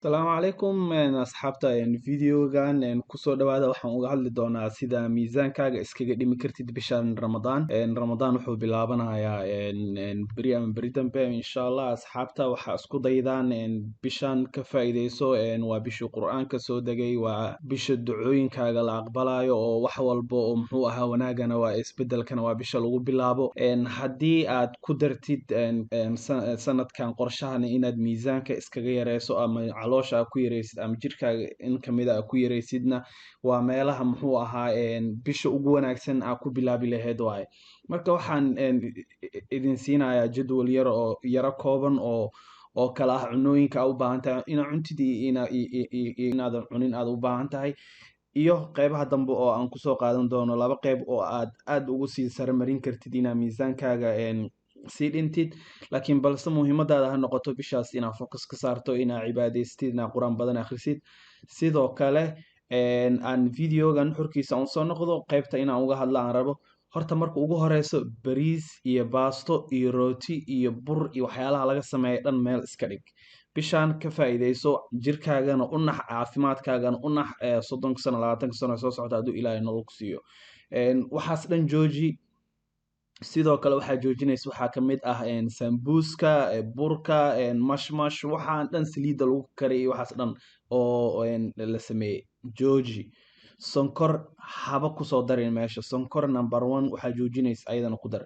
السلام عليكم asxaabta videogan kusoo dhawaada waxaan uga hadli doonaa sida miisaankaaga iskaga dhimi kartid bishan Ramadaan Ramadaan wuxuu bilaabanayaa beri ama beri dambe insha Allah asxaabta waxa isku daydaan bishan ka faa'iideyso waa bishii Qur'aanka soo degay waa bisha ducooyinkaaga la aqbalayo oo wax walba oo muxuu ahaa wanaagana waa isbedelkana waa bisha lagu bilaabo haddii aad ku dartid sanadkan qorshahan inaad miisaanka iskaga yareyso ama caloosha aad ku yareysid ama jirkaaga in kamid ah ku yareysidna waa meelaha muxuu ahaa bisha ugu wanaagsan aad ku bilaabi lahayd waaye marka waxaan idin siinayaa jadwal yar oo yara kooban oo kala ah cunooyinka aad u baahan tahay inaad cuntid iyo inaadan cunin aad u baahan tahay iyo qeybaha dambe oo aan kusoo qaadan doono laba qeyb oo aad ugu sii sarmarin kartid inaad miisaankaaga sii dhintid laakiin balse muhiimadaada ha noqoto bishaas inaad focus ka saarto inaad cibaadaystid inaad quraan badan akhrisid sidoo kale aan videogan xurkiisa aan soo noqdo qaybta inaan uga hadla aan rabo horta marka ugu horeyso bariis iyo baasto iyo rooti iyo bur iyo waxyaalaha laga sameeyo dhan meel iska dhig bishaan ka faa'iideyso jirkaagana u nax caafimaadkaagana u nax 30 sano 20 sano soo socda hadduu ilaahay nolol ku siiyo waxaas dhan jooji sidoo kale waxaa joojinaysa waxaa ka mid ah sambuuska burka mashmash waxaan dhan saliidda lagu kariyay waxaas dhan oo la sameeyey jooji sonkor haba kusoo darin meesha sonkor number 1 waxaa joojinaysa ayadana ku dar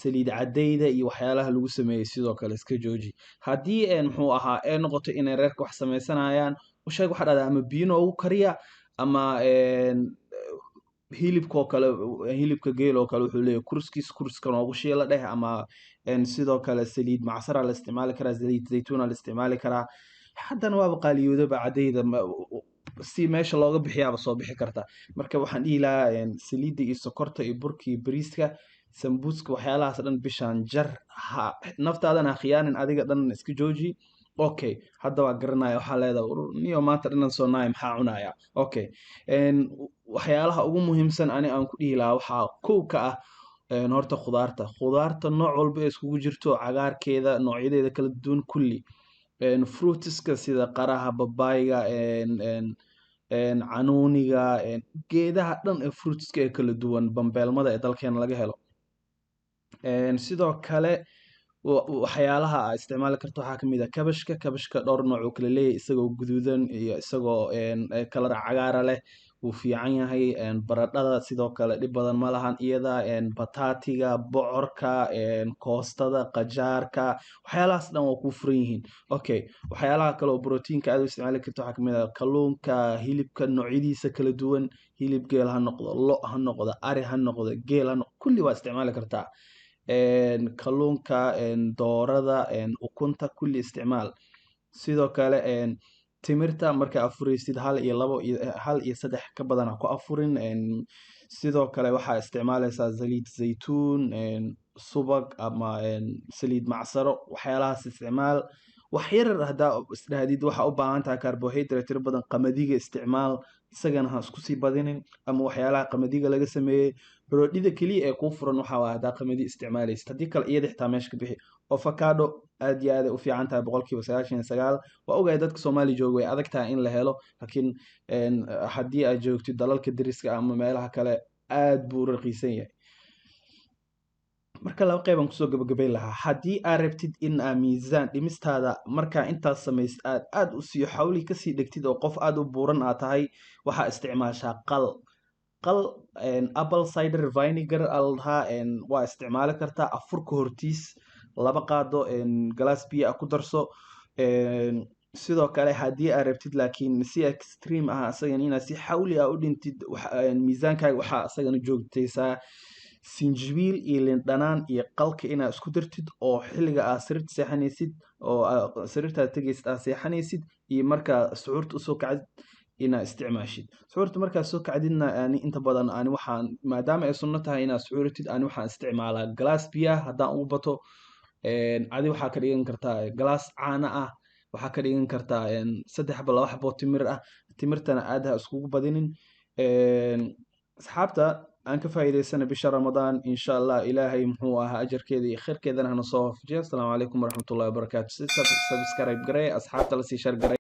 saliid cadayda iyo waxyaalaha lagu sameeyey sidoo kale iska jooji haddii muxuu ahaa ee noqoto inay reerka wax sameysanayaan u sheeg waxaa dhahdaa ama biyo noogu kariya ama hilibka kale hilibka geel oo kale wuxuu leeyahay kurska noogu shiila dheh ama sidoo kale saliid macsara la isticmaali karaa saliid zaytuun la isticmaali karaa haddana waaba qaaliyoodoba cadayda si meesha looga bixiyaaba soo bixi karta marka waxaan dhihi lahaa saliidda iyo sokorta iyo burka iyo bariiska sambuuska waxyaalahaas dhan bishaan jar naftaadana khiyaanin adiga dhan iska jooji okay hadda waa garanaya waxaa leedahay niyo maanta dhanan soo naay maxaa cunaya okay waxyaalaha ugu muhiimsan ani aan ku dhihi lahaa waxaa kow ka ah horta khudaarta nooc walba ee iskugu jirto cagaarkeeda noocyadeeda kala duwan kulli fruitiska sida qaraha babaayga canuuniga geedaha dhan ee fruitiska ee kala duwan bambeelmada ee dalkeena laga helo sidoo kale waxyaalaha aad isticmaali karto waxaa kamid ah kabashka dhowr nooc uu kala leeyahay isagoo guduudan iyo isagoo kalar cagaara leh wuu fiican yahay baradhada sidoo kale dhib badan ma lahan iyada bataatiga bocorka koostada qajaarka waxyaalahaas dhan waa ku furan yihiin okay waxyaalaha kale oo borotiinka aad u isticmaali karto waxaa kamid ah kalluunka hilibka noocyadiisa kala duwan hilib geel ha noqdo lo ha noqdo ari ha noqdo geel ha noqdo kulli waa isticmaali kartaa kalluunka doorada ukunta kulli isticmaal sidoo kale timirta marka afuraysid 1 iyo 2 iyo 1 iyo 3 ka badan ku afurin sidoo kale waxaa isticmaalaysaa saliid zaytuun subag ama saliid macsaro waxyaalahaas isticmaal wax yar hadaa isdhahdid waxa u baahan tahay carbohydrate badan qamadiga isticmaal isagana ha isku sii badinin ama waxyaalaha qamadiga laga sameeyay roodhida kaliya ee ku furan waxa waa hadaa qamadi isticmaalaysid haddii kale iyada xitaa meesha ka bixi avocado aad iyo aad u fiican tahay 99% waa ogahay dadka Soomaali jooga way adag tahay in la helo laakiin haddii aad joogtid dalalka dariska ama meelaha kale aad buu raqiisan yahay marka laba qeyb aan kusoo gabagabeyn lahaa haddii aad rabtid in aad miisaan dhimistaada markaa intaas samaysid aad u sii xawli kasii dhigtid oo qof aad u buuran aad tahay waxaa isticmaashaa qal apple cider vinegar alhaa waa isticmaali kartaa afurka hortiis laba qaado glass biyo ah ku darso sidoo kale haddii aad rabtid laakiin si extreme ah asagana inaad si xawli ah u dhintid miisaankaaga waxaa asagana joogtaysaa sinjibiil iyo liin dhanaan iyo qalka inaad isku dartid oo xilliga aad sariirta seexanaysid oo sariirtaad tegaysid aad seexanaysid iyo markaa suxuurta usoo kacdid inaad isticmaashid suxuurta markaad soo kacdidna ani inta badan ani waxaan maadaama ay sunno tahay inaad suxuuratid ani waxaan isticmaalaa glass biyaha haddaan ugu bato adi waxaa ka dhigan kartaa glass caana ah waxaa ka dhigan kartaa 3 xabo 2 xabo timir ah timirtana aad ha iskugu badinin asxaabta aan ka faa'iideysana bisha Ramadaan insha Allah ilaahay muxuu ahaa ajarkeeda iyo khayrkeedana hana soo wafajiyo assalamu calaykum waraxmatullaahi wabarakaatuh subscribe garee asxaabta la sii share garee